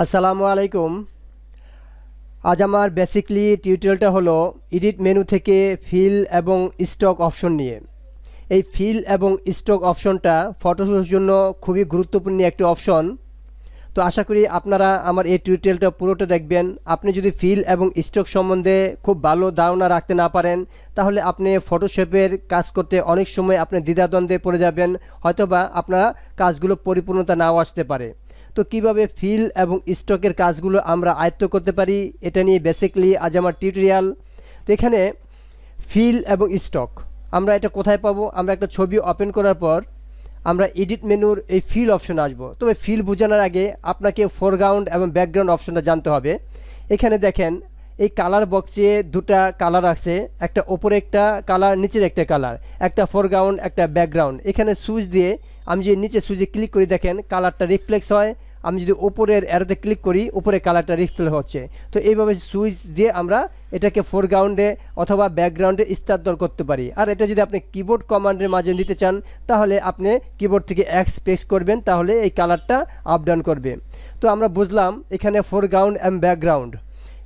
আসসালামু আলাইকুম। আজ আমার বেসিকলি টিউটোরিয়ালটা হলো এডিট মেনু থেকে ফিল এবং স্টক অপশন নিয়ে। এই ফিল এবং স্টক অপশনটা ফটোশপের জন্য খুবই গুরুত্বপূর্ণ একটি অপশন। তো আশা করি আপনারা আমার এই টিউটোরিয়ালটা পুরোটা দেখবেন। আপনি যদি ফিল এবং স্টক সম্বন্ধে খুব ভালো ধারণা রাখতে না পারেন, তাহলে আপনি ফটোশপের কাজ করতে অনেক সময় আপনি দ্বিধাদ্বন্দ্বে পড়ে যাবেন, হয়তোবা আপনার কাজগুলো পরিপূর্ণতা নাও আসতে পারে। তো কিভাবে ফিল এবং স্টকের কাজগুলো আমরা আয়ত্ত করতে পারি, এটা নিয়ে বেসিকলি আজ আমার টিউটোরিয়াল। তো এখানে ফিল এবং স্টক আমরা এটা কোথায় পাবো? আমরা একটা ছবি ওপেন করার পর আমরা এডিট মেনুর এই ফিল অপশনে আসবো। তবে ফিল বোঝানোর আগে আপনাকে ফোরগ্রাউন্ড এবং ব্যাকগ্রাউন্ড অপশনটা জানতে হবে। এখানে দেখেন এই কালার বক্সে দুটা কালার আছে, একটা ওপরে একটা কালার, নিচের একটা কালার, একটা ফোরগ্রাউন্ড একটা ব্যাকগ্রাউন্ড। এখানে সুইচ দিয়ে আমি যদি নিচে সুইচে ক্লিক করি, দেখেন কালারটা রিফ্লেক্স হয়। আমি যদি উপরের অ্যারোতে ক্লিক করি, উপরে কালারটা রিফ্লেক্ট হচ্ছে। তো এইভাবে সুইচ দিয়ে আমরা এটাকে ফোরগ্রাউন্ডে অথবা ব্যাকগ্রাউন্ডে স্থানান্তর করতে পারি। আর এটা যদি আপনি কিবোর্ড কমান্ডের মাঝে নিতে চান, তাহলে আপনি কিবোর্ড থেকে এক্স প্রেস করবেন, তাহলে এই কালারটা আপ ডাউন করবে। তো আমরা বুঝলাম এখানে ফোরগ্রাউন্ড এবং ব্যাকগ্রাউন্ড।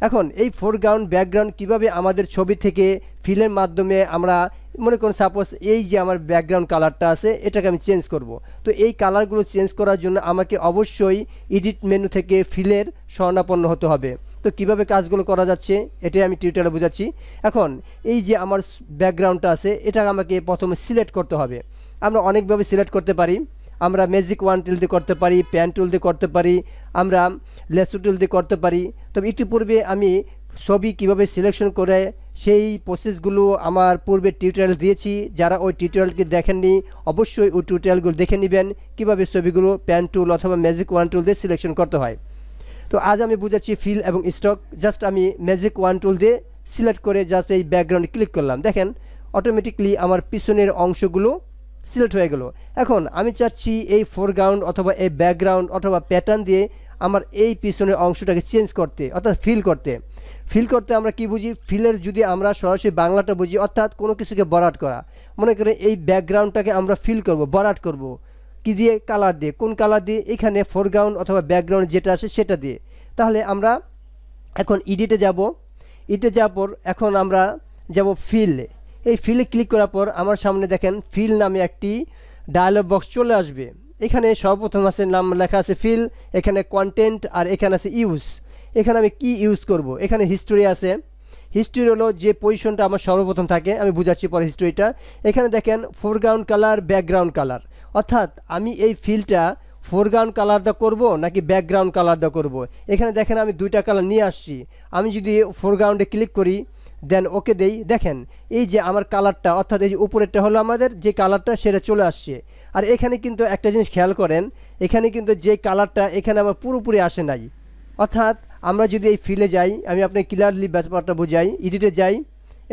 এখন এই ফোরগ্রাউন্ড ব্যাকগ্রাউন্ড কিভাবে আমাদের ছবি থেকে ফিলের মাধ্যমে আমরা মনে করুন সাপোজ এই যে আমার ব্যাকগ্রাউন্ড কালারটা আছে, এটাকে আমি চেঞ্জ করব। তো এই কালারগুলো চেঞ্জ করার জন্য আমাকে অবশ্যই এডিট মেনু থেকে ফিলের শরণাপন্ন হতে হবে। তো কিভাবে কাজগুলো করা যাচ্ছে এটাই আমি টিউটোরিয়ালে বোঝাচ্ছি। এখন এই যে আমার ব্যাকগ্রাউন্ডটা আছে, এটা আমাকে প্রথমে সিলেক্ট করতে হবে। আমরা অনেকভাবে সিলেক্ট করতে পারি। আমরা ম্যাজিক ওয়ান টুল দিয়ে করতে পারি, প্যান টুল দিয়ে করতে পারি, আমরা লেসু টুল দিয়ে করতে পারি। তবে ইতিপূর্বে আমি ছবি কিভাবে সিলেকশন করে সেই প্রসেসগুলো আমার পূর্বে টিউটোরিয়াল দিয়েছি। যারা ওই টিউটোরিয়ালকে দেখেননি, অবশ্যই ওই টিউটোরিয়ালগুলো দেখে নেবেন কীভাবে ছবিগুলো প্যান টুল অথবা ম্যাজিক ওয়ান টুল দিয়ে সিলেকশন করতে হয়। তো আজ আমি বুঝাচ্ছি ফিল এবং স্টক। জাস্ট আমি ম্যাজিক ওয়ান টুল দিয়ে সিলেক্ট করে জাস্ট এই ব্যাকগ্রাউন্ডে ক্লিক করলাম, দেখেন অটোমেটিকলি আমার পিছনের অংশগুলো সিলেক্ট হয়ে গেল। এখন আমি চাচ্ছি এই ফোরগ্রাউন্ড অথবা এই ব্যাকগ্রাউন্ড অথবা প্যাটার্ন দিয়ে আমার এই পিছনের অংশটাকে চেঞ্জ করতে, অর্থাৎ ফিল করতে আমরা কি বুঝি? ফিলের যদি আমরা সরাসরি বাংলাটা বুঝি, অর্থাৎ কোনো কিছুকে বরাট করা। মনে করেন এই ব্যাকগ্রাউন্ডটাকে আমরা ফিল করব, বরাট করব কি দিয়ে? কালার দিয়ে। কোন কালার দিয়ে? এখানে ফোরগ্রাউন্ড অথবা ব্যাকগ্রাউন্ড যেটা আসে সেটা দিয়ে। তাহলে আমরা এখন এডিটে যাব। এডিটে যাওয়ার পর এখন আমরা যাব ফিলে। এই ফিলে ক্লিক করার পর আমার সামনে দেখেন ফিল নামে একটি ডায়লগ বক্স চলে আসবে। এখানে সর্বপ্রথম আছে নাম লেখা আছে ফিল, এখানে কন্টেন্ট, আর এখানে আছে ইউজ। এখানে আমি কি ইউজ করব? এখানে হিস্টোরি আছে। হিস্টোরি হলো যে পজিশনটা আমার সর্বপ্রথম থাকে, আমি বুঝাচ্ছি পরে হিস্টোরিটা। এখানে দেখেন ফোরগ্রাউন্ড কালার, ব্যাকগ্রাউন্ড কালার, অর্থাৎ আমি এই ফিলটা ফোরগ্রাউন্ড কালার দা করব নাকি ব্যাকগ্রাউন্ড কালার দা করব। এখানে দেখেন আমি দুইটা কালার নিয়ে আসছি। আমি যদি ফোরগ্রাউন্ডে ক্লিক করি, দেন ওকে দেই, দেখেন এই যে আমার কালারটা, অর্থাৎ এই যে উপরেরটা হলো আমাদের যে কালারটা, সেটা চলে আসছে। আর এখানে কিন্তু একটা জিনিস খেয়াল করেন, এখানে কিন্তু যে কালারটা এখানে আমার পুরোপুরি আসে নাই। অর্থাৎ আমরা যদি এই ফিলে যাই, আমি আপনাকে ক্লিয়ারলি ব্যাপারটা বুঝাই, এডিটে যাই,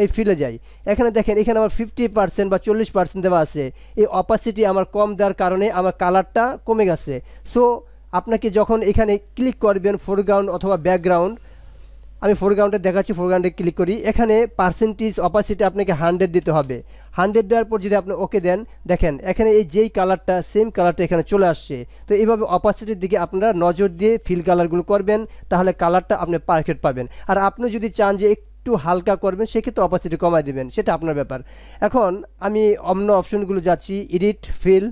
এই ফিলে যাই, এখানে দেখেন এখানে আমার 50% বা 40% দেওয়া আছে। এই অপাসিটি আমার কম দেওয়ার কারণে আমার কালারটা কমে গেছে। সো আপনাকে যখন এখানে ক্লিক করবেন ফোরগ্রাউন্ড অথবা ব্যাকগ্রাউন্ড, আমি ফোরগ্রাউন্ডে দেখাচ্ছি, ফোরগ্রাউন্ডে ক্লিক করি, এখানে পার্সেন্টেজ অপাসিটি আপনাকে 100 দিতে হবে। 100 দেওয়ার পর যদি আপনি ওকে দেন, দেখেন এখানে এই যেই কালারটা সেম কালারটা এখানে চলে আসছে। তো এইভাবে অপাসিটির দিকে আপনারা নজর দিয়ে ফিল কালারগুলো করবেন, তাহলে কালারটা আপনি পারফেক্ট পাবেন। আর আপনি যদি চান যে একটু হালকা করবেন, সেক্ষেত্রে অপাসিটি কমায় দেবেন, সেটা আপনার ব্যাপার। এখন আমি অন্য অপশনগুলো যাচ্ছি, এডিট, ফিল।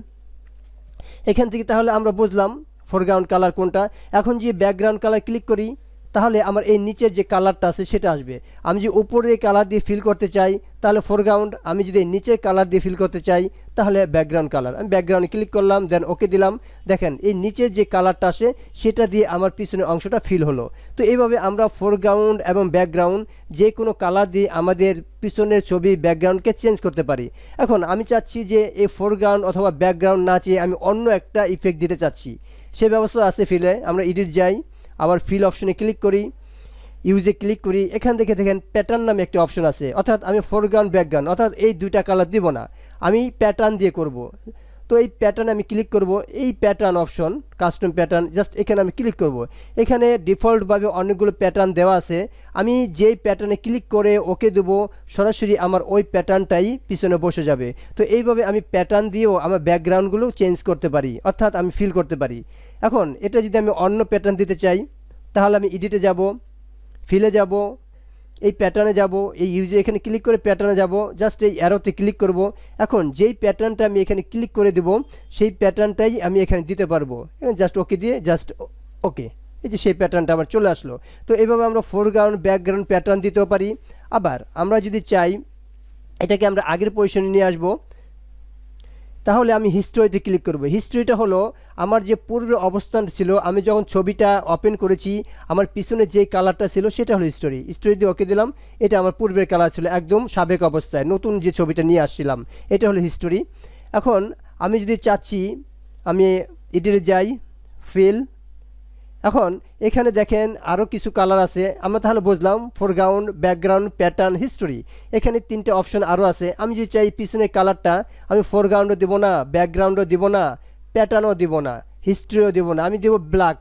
এখান থেকে তাহলে আমরা বুঝলাম ফোরগ্রাউন্ড কালার কোনটা। এখন যে ব্যাকগ্রাউন্ড কালার ক্লিক করি, তাহলে আমার এই নিচের যে কালারটা আছে সেটা আসবে। আমি যে উপরে কালার দিয়ে ফিল করতে চাই, তাহলে ফোরগ্রাউন্ড। আমি যদি নিচের কালার দিয়ে ফিল করতে চাই, তাহলে ব্যাকগ্রাউন্ড কালার। আমি ব্যাকগ্রাউন্ডে ক্লিক করলাম, দেন ওকে দিলাম, দেখেন এই নিচের যে কালারটা আসে সেটা দিয়ে আমার পিছনের অংশটা ফিল হলো। তো এইভাবে আমরা ফোরগ্রাউন্ড এবং ব্যাকগ্রাউন্ড যে কোনো কালার দিয়ে আমাদের পিছনের ছবি ব্যাকগ্রাউন্ডকে চেঞ্জ করতে পারি। এখন আমি চাচ্ছি যে এই ফোরগ্রাউন্ড অথবা ব্যাকগ্রাউন্ড না চেয়ে আমি অন্য একটা ইফেক্ট দিতে চাচ্ছি, সে ব্যবস্থা আছে ফিলে। আমরা এডিট যাই, আবার ফিল অপশনে ক্লিক করি, ইউজে ক্লিক করি। এখান থেকে দেখেন প্যাটার্ন নামে একটি অপশন আছে, অর্থাৎ আমি ফোরগ্রাউন্ড ব্যাকগ্রাউন্ড অর্থাৎ এই দুইটা কালার দিব না, আমি প্যাটার্ন দিয়ে করব। তো এই প্যাটার্নে আমি ক্লিক করব, এই pattern option, custom pattern, just এখানে আমি ক্লিক করব। এখানে ডিফল্টভাবে অনেকগুলো প্যাটার্ন দেওয়া আছে। আমি যেই প্যাটার্নে ক্লিক করে ওকে দেবো, সরাসরি আমার ওই প্যাটার্নটাই পিছনে বসে যাবে। তো এইভাবে আমি প্যাটার্ন দিয়েও আমার ব্যাকগ্রাউন্ডগুলো চেঞ্জ করতে পারি, অর্থাৎ আমি ফিল করতে পারি। এখন এটা যদি আমি অন্য প্যাটার্ন দিতে চাই তাহলে আমি এডিটে যাব, ফিলে যাব, এই প্যাটার্নে যাব, এই ইউজে এখানে ক্লিক করে প্যাটার্নে যাব, জাস্ট এই অ্যারোতে ক্লিক করব। এখন যেই প্যাটার্নটা আমি এখানে ক্লিক করে দেব সেই প্যাটার্নটাই আমি এখানে দিতে পারবো। জাস্ট ওকে দিয়ে জাস্ট ওকে, এই যে সেই প্যাটার্নটা আমার চলে আসলো। তো এইভাবে আমরা ফোরগ্রাউন্ড ব্যাকগ্রাউন্ড প্যাটার্ন দিতেও পারি। আবার আমরা যদি চাই এটাকে আমরা আগের পজিশনে নিয়ে আসবো, তাহলে আমি হিস্টোরিতে ক্লিক করব। হিস্টোরিটা হলো আমার যে পূর্বের অবস্থান ছিল, আমি যখন ছবিটা ওপেন করেছি আমার পিছনে যে কালারটা ছিল সেটা হলো হিস্টোরি। হিস্টোরি দিয়ে ওকে দিলাম, এটা আমার পূর্বের কালার ছিল একদম সাবেক অবস্থায়, নতুন যে ছবিটা নিয়ে আসছিলাম এটা হলো হিস্টোরি। এখন আমি যদি চাচ্ছি আমি এডিটে যাই, ফিল, এখন এখানে দেখেন আরও কিছু কালার আছে। আমরা তাহলে বুঝলাম ফোরগ্রাউন্ড, ব্যাকগ্রাউন্ড, প্যাটার্ন, হিস্টোরি, এখানে 3টে অপশন আরও আছে। আমি যদি চাই পিছনের কালারটা আমি ফোরগ্রাউন্ডও দিব না, ব্যাকগ্রাউন্ডও দিব না, প্যাটার্নও দিব না, হিস্ট্রিও দিব না, আমি দেবো ব্ল্যাক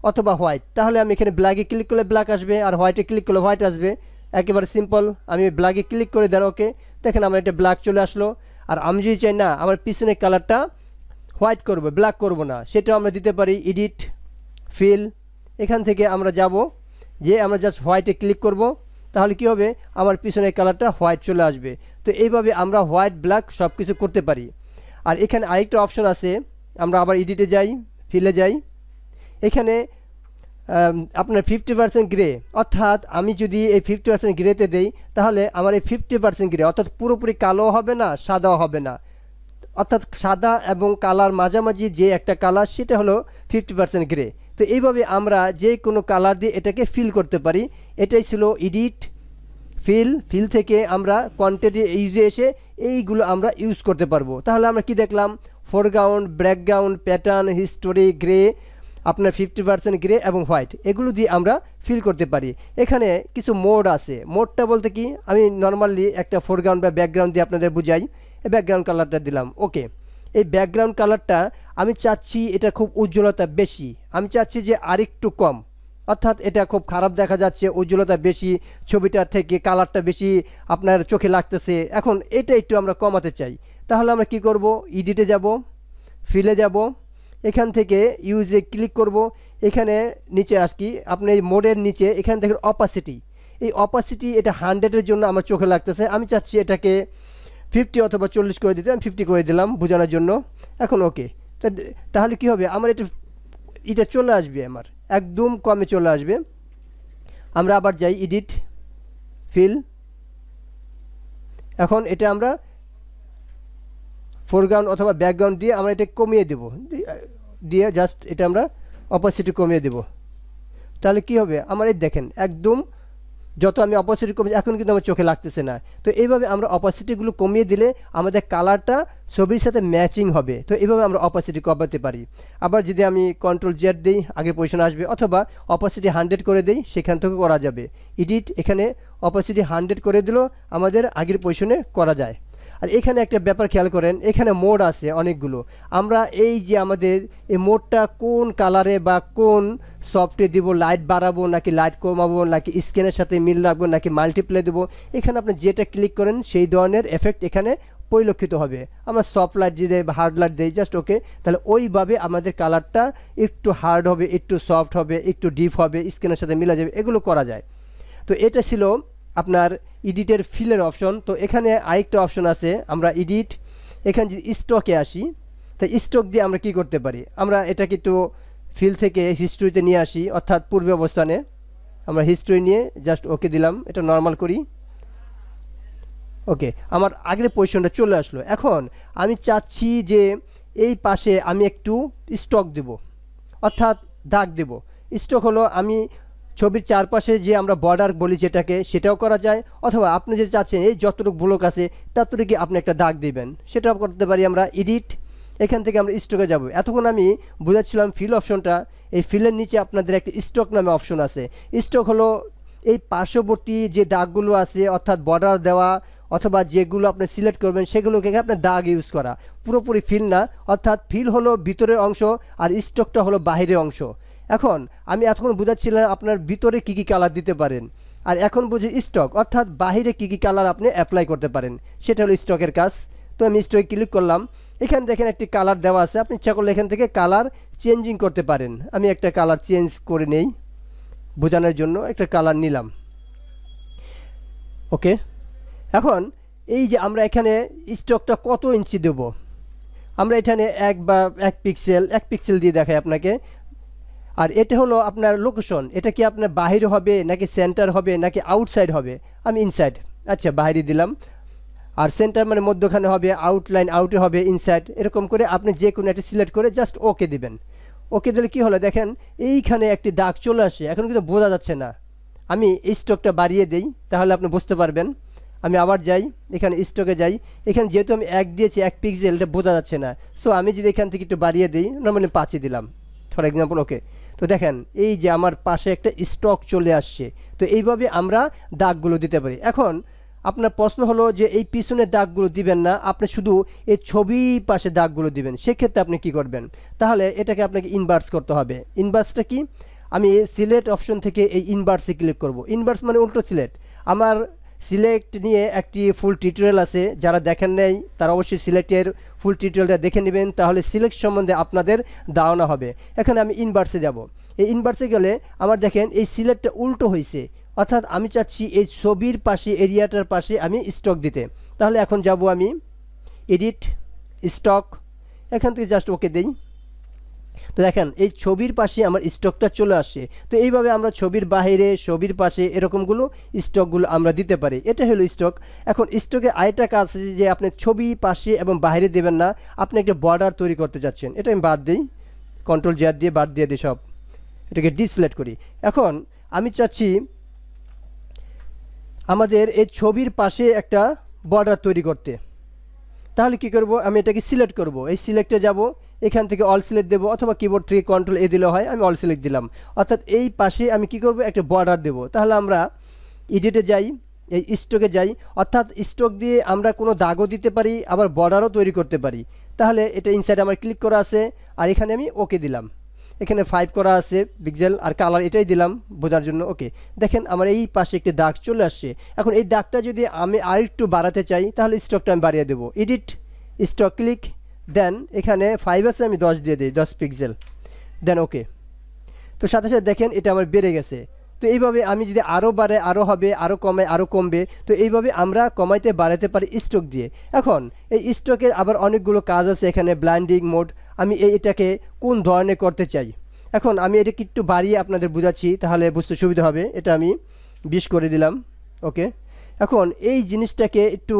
অথবা হোয়াইট। তাহলে আমি এখানে ব্ল্যাকে ক্লিক করলে ব্ল্যাক আসবে, আর হোয়াইটে ক্লিক করলে হোয়াইট আসবে, একেবারে সিম্পল। আমি ব্ল্যাকে ক্লিক করে দেন, ওকে, দেখেন আমার এটা ব্ল্যাক চলে আসলো। আর আমি যদি চাই না আমার পিছনের কালারটা হোয়াইট করবো, ব্ল্যাক করব না, সেটাও আমরা দিতে পারি। এডিট, ফিল, এখান থেকে আমরা যাব, যে আমরা জাস্ট হোয়াইটে ক্লিক করব, তাহলে কি হবে আমার পিছনের কালারটা হোয়াইট চলে আসবে। তো এইভাবে আমরা হোয়াইট ব্ল্যাক সব কিছু করতে পারি। আর এখানে আরেকটা অপশন আছে, আমরা আবার এডিটে যাই, ফিলে যাই, এখানে আপনার 50% গ্রে, অর্থাৎ আমি যদি এই 50% গ্রেতে দেই তাহলে আমার এই 50% গ্রে, অর্থাৎ পুরোপুরি কালো হবে না, সাদাও হবে না, অর্থাৎ সাদা এবং কালার মাঝামাঝি যে একটা কালার সেটা হলো 50% গ্রে। তো এইভাবে আমরা যে কোনো কালার দিয়ে এটাকে ফিল করতে পারি। এটাই ছিল এডিট, ফিল, ফিল থেকে আমরা কন্টেন্ট ইউজে এসে এইগুলো আমরা ইউজ করতে পারবো। তাহলে আমরা কি দেখলাম, foreground, background, pattern, history, grey, আপনার 50% গ্রে এবং হোয়াইট, এগুলো দিয়ে আমরা ফিল করতে পারি। এখানে কিছু মোড আছে। মোডটা বলতে কি, আমি নর্মালি একটা ফোরগ্রাউন্ড বা ব্যাকগ্রাউন্ড দিয়ে আপনাদের বুঝাই। এই ব্যাকগ্রাউন্ড কালারটা দিলাম, ওকে। এই ব্যাকগ্রাউন্ড কালারটা আমি চাচ্ছি এটা খুব উজ্জ্বলতা বেশি, আমি চাচ্ছি যে আরেকটু কম, অর্থাৎ এটা খুব খারাপ দেখা যাচ্ছে, উজ্জ্বলতা বেশি, ছবিটার থেকে কালারটা বেশি আপনার চোখে লাগতেছে। এখন এটা একটু আমরা কমাতে চাই, তাহলে আমরা কি করব, এডিটে যাব, ফিলে যাব, এখান থেকে ইউজে ক্লিক করব, এখানে নিচে আসকি, আপনি এই মোডের নিচে এখানে দেখেন অপাসিটি, এই অপাসিটি এটা 100-এর জন্য আমার চোখে লাগতেছে, আমি চাচ্ছি এটাকে 50 অথবা 40 করে দিতে, আমি 50 করে দিলাম বোঝানোর জন্য। এখন ওকে, তাহলে কি হবে, আমার এটা চলে আসবে, আমার একদম কমে চলে আসবে। আমরা আবার যাই এডিট, ফিল, এখন এটা আমরা ফোরগ্রাউন্ড অথবা ব্যাকগ্রাউন্ড দিয়ে আমরা এটা কমিয়ে দেব, দিয়ে জাস্ট এটা আমরা অপোসিটি কমিয়ে দেব। তাহলে কি হবে, আমার এই দেখেন একদম যত আমি অপোসিটি কমিয়ে, এখন কিন্তু আমার চোখে লাগতেছে না। তো এইভাবে আমরা অপোসিটিগুলো কমিয়ে দিলে আমাদের কালারটা ছবির সাথে ম্যাচিং হবে। তো এইভাবে আমরা অপোসিটি কমাতে পারি। আবার যদি আমি কন্ট্রোল জেড দিই আগের পজিশনে আসবে, অথবা অপোসিটি 100 করে দিই, সেখান থেকে করা যাবে। এডিট, এখানে অপোসিটি 100 করে দিলেও আমাদের আগের পজিশনে করা যায়। আর এখানে একটা ব্যাপার খেয়াল করেন, এখানে মোড আছে অনেকগুলো। আমরা এই যে আমাদের এই মোডটা কোন কালারে বা কোন সফটওয়্যার দিব, লাইট বাড়াবো নাকি লাইট কমাবো, নাকি স্ক্রিনের সাথে মিল রাখবো নাকি মাল্টিপ্লে দেবো, এখানে আপনি যেটা ক্লিক করেন সেই ধরনের এফেক্ট এখানে পরিলক্ষিত হবে। আমরা সফট লাইট দিয়ে বা হার্ড লাইট দিই, জাস্ট ওকে, তাহলে ওইভাবে আমাদের কালারটা একটু হার্ড হবে, একটু সফট হবে, একটু ডিপ হবে, স্ক্রিনের সাথে মিলা যাবে, এগুলো করা যায়। তো এটা ছিল আপনার এডিটের ফিলের অপশন। তো এখানে আরেকটা অপশন আছে, আমরা এডিট, এখানে যদি স্টকে আসি, তাই স্টক দিয়ে আমরা কি করতে পারি, আমরা এটাকে একটু ফিল থেকে হিস্ট্রিতে নিয়ে আসি, অর্থাৎ পূর্বে অবস্থানে আমরা হিস্ট্রি নিয়ে জাস্ট ওকে দিলাম, এটা নর্মাল করি, ওকে, আমার আগের পজিশনটা চলে আসলো। এখন আমি চাচ্ছি যে এই পাশে আমি একটু স্টক দেব, অর্থাৎ দাগ দেব। স্টক হলো আমি ছবির চারপাশে যে আমরা বর্ডার বলি যেটাকে, সেটাও করা যায়, অথবা আপনি যে চাচ্ছেন এই যতটুকু ব্লক আছে ততটুকু আপনি একটা দাগ দিবেন, সেটাও করতে পারি। আমরা এডিট, এখান থেকে আমরা স্টকে যাব। এতক্ষণ আমি বুঝাচ্ছিলাম ফিল অপশনটা, এই ফিলের নিচে আপনাদের একটা স্টক নামে অপশন আছে। স্টক হলো এই পার্শ্ববর্তী যে দাগগুলো আছে, অর্থাৎ বর্ডার দেওয়া অথবা যেগুলো আপনি সিলেক্ট করবেন সেগুলোকে আপনার দাগ ইউজ করা, পুরোপুরি ফিল না। অর্থাৎ ফিল হলো ভিতরের অংশ আর স্টকটা হলো বাহিরের অংশ। এখন আমি এতক্ষণ বুঝাচ্ছিলাম আপনার ভিতরে কী কী কালার দিতে পারেন, আর এখন বুঝি স্টক, অর্থাৎ বাহিরে কী কী কালার আপনি অ্যাপ্লাই করতে পারেন, সেটা হলো স্টকের কাজ। তো আমি স্টকে ক্লিক করলাম, এখানে দেখেন একটি কালার দেওয়া আছে, আপনি ইচ্ছা করলে এখান থেকে কালার চেঞ্জিং করতে পারেন। আমি একটা কালার চেঞ্জ করে নেই বোঝানোর জন্য, একটা কালার নিলাম। ওকে, এখন এই যে আমরা এখানে স্টকটা কত ইঞ্চি দেব, আমরা এখানে 1 পিক্সেল দিয়ে দেখাই আপনাকে। আর এটা হলো আপনার লোকেশন, এটা কি আপনার বাহিরে হবে নাকি সেন্টার হবে নাকি আউটসাইড হবে? আমি ইনসাইড, আচ্ছা বাইরে দিলাম। আর সেন্টার মানে মধ্যখানে হবে, আউটলাইন আউটে হবে, ইনসাইড, এরকম করে আপনি যে কোনো একটা সিলেক্ট করে জাস্ট ওকে দিবেন। ওকে দিলে কি হলো দেখেন এইখানে একটি দাগ চলে আসে, এখন কিন্তু বোঝা যাচ্ছে না। আমি এই স্টকটা বাড়িয়ে দিই, তাহলে আপনি বুঝতে পারবেন। আমি আবার যাই, এখানে স্টকে যাই, এখানে যেহেতু আমি 1 দিয়েছি 1 পিক্সেল, এটা বোঝা যাচ্ছে না। সো আমি যদি এখান থেকে একটু বাড়িয়ে দিই, নর্মালি 5 দিলাম ফর এক্সাম্পল। ওকে, তো দেখেন এই যে আমার পাশে একটা স্টক চলে আসছে। তো এইভাবে আমরা দাগগুলো দিতে পারি। এখন আপনার প্রশ্ন হলো যে এই পিছনের দাগগুলো দিবেন না, আপনি শুধু এই ছবি পাশে দাগগুলো দিবেন। সেক্ষেত্রে আপনি কি করবেন, তাহলে এটাকে আপনাকে ইনভার্স করতে হবে। ইনভার্সটা কি, আমি সিলেক্ট অপশন থেকে এই ইনভার্সে ক্লিক করব। ইনভার্স মানে উল্টো সিলেক্ট। আমার সিলেক্ট নিয়ে একটি ফুল টিউটোরিয়াল আছে, যারা দেখেন নাই তারা অবশ্যই সিলেক্টের ফুল টিউটোরিয়ালটা দেখে নেবেন, তাহলে সিলেক্ট সম্বন্ধে আপনাদের ধারণা হবে। এখানে আমি ইনভার্সে যাব। এই ইনভার্সে গেলে আমার দেখেন এই সিলেক্টটা উল্টো হয়েছে, অর্থাৎ আমি চাচ্ছি এই ছবির পাশে এরিয়াটার পাশে আমি স্টক দিতে। তাহলে এখন যাব আমি এডিট স্টক, এখান থেকে জাস্ট ওকে দেই। তো দেখেন এই ছবির পাশে আমার স্টকটা চলে আসছে। তো এইভাবে আমরা ছবির বাইরে, ছবির পাশে এরকমগুলো স্টকগুলো আমরা দিতে পারি। এটা হলো স্টক। এখন স্টকে আরেকটা কাজ আছে যে আপনি ছবি পাশে এবং বাইরে দেবেন না, আপনি একটা বর্ডার তৈরি করতে যাচ্ছেন। এটা আমি বাদ দিই, Ctrl+Z দিয়ে বাদ দিয়ে দিই সব, এটাকে ডিসিলেক্ট করি। এখন আমি চাচ্ছি আমাদের এই ছবির পাশে একটা বর্ডার তৈরি করতে। তাহলে কি করব, আমি এটাকে সিলেক্ট করব। এই সিলেক্টে যাব, এখান থেকে অল সিলেক্ট দেবো, অথবা কিবোর্ড থেকে Ctrl+A দিলেও হয়। আমি অল সিলেক্ট দিলাম, অর্থাৎ এই পাশে আমি কি করব, একটা বর্ডার দেব। তাহলে আমরা এডিটে যাই, এই স্টকে যাই, অর্থাৎ স্টক দিয়ে আমরা কোনো দাগও দিতে পারি, আবার বর্ডারও তৈরি করতে পারি। তাহলে এটা ইনসাইড আমার ক্লিক করা আছে, আর এখানে আমি ওকে দিলাম। এখানে 5 করা আছে পিক্সেল, আর কালার এটাই দিলাম বোঝার জন্য। ওকে, দেখেন আমার এই পাশে একটি দাগ চলে আসছে। এখন এই দাগটা যদি আমি আরেকটু বাড়াতে চাই, তাহলে স্টকটা আমি বাড়িয়ে দেবো। এডিট স্টক, ক্লিক, দেন এখানে 5 আছে, আমি 10 দিয়ে দিই, 10 পিক্সেল, দেন ওকে। তো সাথে সাথে দেখেন এটা আমার বেড়ে গেছে। তো এইভাবে আমি যদি আরও বাড়ে আরও হবে, আরও কমে আরও কমবে। তো এইভাবে আমরা কমাইতে বাড়াতে পারি স্টক দিয়ে। এখন এই স্টকের আবার অনেকগুলো কাজ আছে এখানে, ব্লাইন্ডিং মোড। আমি এটাকে কোন ধরনের করতে চাই, এখন আমি এটাকে একটু বাড়িয়ে আপনাদের বোঝাচ্ছি, তাহলে বুঝতে সুবিধা হবে। এটা আমি 20 করে দিলাম। ওকে, এখন এই জিনিসটাকে একটু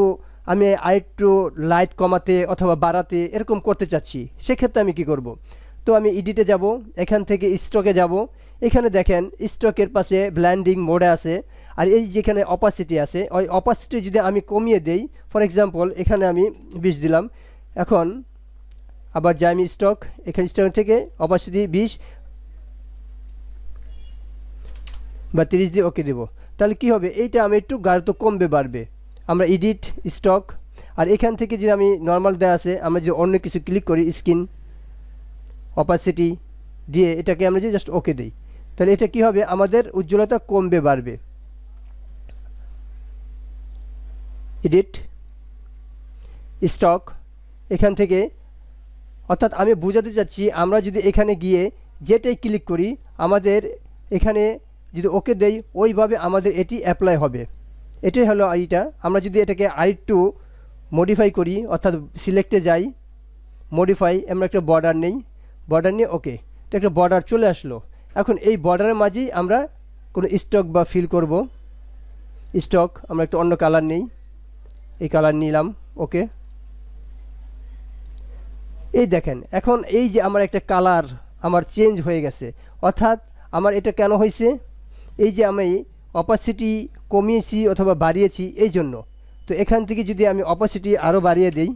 আমি আরেকটু লাইট কমাতে অথবা বাড়াতে এরকম করতে চাচ্ছি। সেক্ষেত্রে আমি কি করব, তো আমি এডিটে যাব, এখান থেকে স্টকে যাব। এখানে দেখেন স্টকের পাশে ব্লেন্ডিং মোডে আছে, আর এই যেখানে অপাসিটি আছে, ওই অপাসিটি যদি আমি কমিয়ে দেই, ফর এক্সাম্পল এখানে আমি 20 দিলাম। এখন আবার যাই আমি স্টক, এখানে স্টক থেকে অপাসিটি 20 বা 30 দিয়ে ওকে দেবো। তাহলে কি হবে, এইটা আমি একটু গাঢ় কমবে বাড়বে। আমরা এডিট স্টক, আর এখান থেকে যদি আমি নর্মাল দেওয়া আছে, আমরা যদি অন্য কিছু ক্লিক করি, স্ক্রিন অপাসিটি দিয়ে এটাকে আমরা যদি জাস্ট ওকে দিই, তাহলে এটা কি হবে, আমাদের উজ্জ্বলতা কমবে বাড়বে। এডিট স্টক, এখান থেকে, অর্থাৎ আমি বোঝাতে চাচ্ছি আমরা যদি এখানে গিয়ে যেটাই ক্লিক করি, আমাদের এখানে যদি ওকে দেই, ওইভাবে আমাদের এটি অ্যাপ্লাই হবে। এটাই হলো এইটা। আমরা যদি এটাকে আরেকটু মডিফাই করি, অর্থাৎ সিলেক্টে যাই, মডিফাই, আমরা একটা বর্ডার নেই, বর্ডার নিয়ে ওকে, তো একটা বর্ডার চলে আসলো। এখন এই বর্ডারের মাঝেই আমরা কোনো স্টক বা ফিল করব। স্টক আমরা একটা অন্য কালার নেই, এই কালার নিলাম, ওকে। এই দেখেন এখন এই যে আমার একটা কালার আমার চেঞ্জ হয়ে গেছে, অর্থাৎ আমার এটা কেন হয়েছে, এই যে আমি অপাসিটি কমিয়েছি অথবা বাড়িয়েছি এই জন্য। তো এখান থেকে যদি আমি অপাসিটি আরও বাড়িয়ে দিই,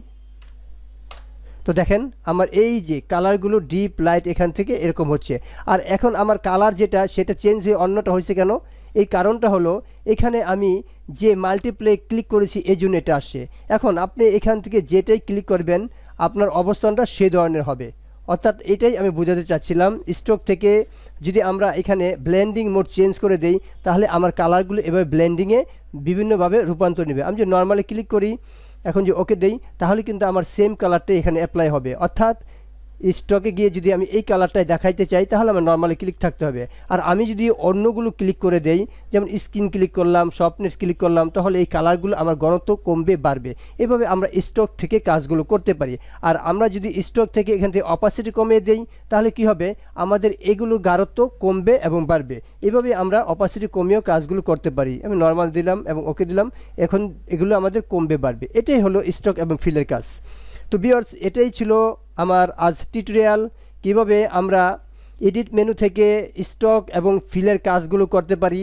তো দেখেন আমার এই যে কালারগুলো ডিপ লাইট এখান থেকে এরকম হচ্ছে। আর এখন আমার কালার যেটা সেটা চেঞ্জ হয়ে অন্যটা হয়েছে কেন, এই কারণটা হলো এখানে আমি যে মাল্টিপ্লে ক্লিক করেছি এই জন্য এটা আসছে। এখন আপনি এখান থেকে যেটাই ক্লিক করবেন আপনার অবস্থানটা সে ধরনের হবে। অর্থাৎ এটাই আমি বোঝাতে চাচ্ছিলাম, স্ট্রোক থেকে যদি আমরা এখানে ব্লেন্ডিং মোড চেঞ্জ করে দেই, তাহলে আমার কালারগুলো এভাবে ব্লেন্ডিংয়ে বিভিন্নভাবে রূপান্তর নেবে। আমি যদি নর্মালি ক্লিক করি, এখন যে ওকে দেই তাহলে কিন্তু আমার সেম কালারটাই এখানে অ্যাপ্লাই হবে। অর্থাৎ স্টকে গিয়ে যদি আমি এই কালারটাই দেখাইতে চাই তাহলে আমার নর্মালি ক্লিক থাকতে হবে। আর আমি যদি অন্যগুলো ক্লিক করে দেই, যেমন স্ক্রিন ক্লিক করলাম, সফটনেস ক্লিক করলাম, তাহলে এই কালারগুলো আমার ঘনত্ব কমবে বাড়বে। এভাবে আমরা স্টক থেকে কাজগুলো করতে পারি। আর আমরা যদি স্টক থেকে এখান থেকে অপাসিটি কমিয়ে দেই তাহলে কি হবে, আমাদের এগুলো গাঢ়ত্ব কমবে এবং বাড়বে। এভাবে আমরা অপাসিটি কমিয়েও কাজগুলো করতে পারি। আমি নর্মাল দিলাম এবং ওকে দিলাম, এখন এগুলো আমাদের কমবে বাড়বে। এটাই হলো স্টক এবং ফিলের কাজ। তো ভিউয়ার্স, এটাই ছিল আমার আজ টিউটোরিয়াল, কিভাবে আমরা এডিট মেনু থেকে স্টক এবং ফিলের কাজগুলো করতে পারি।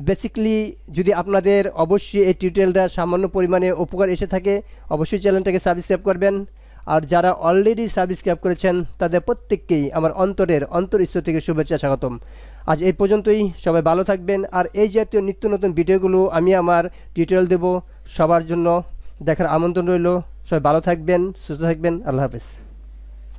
বেসিক্যালি যদি আপনাদের অবশ্যই এই টিউটোরিয়ালটা সামান্য পরিমাণে উপকার এসে থাকে, অবশ্যই চ্যানেলটাকে সাবস্ক্রাইব করবেন। আর যারা অলরেডি সাবস্ক্রাইব করেছেন তাদের প্রত্যেককেই আমার অন্তরস্থল থেকে শুভেচ্ছা স্বাগতম। আজ এই পর্যন্তই, সবাই ভালো থাকবেন। আর এই জাতীয় নিত্য নতুন ভিডিওগুলো আমি আমার টিউটোরিয়াল দেব, সবার জন্য দেখার আমন্ত্রণ রইল। সবাই ভালো থাকবেন, সুস্থ থাকবেন। আল্লাহ হাফেজ।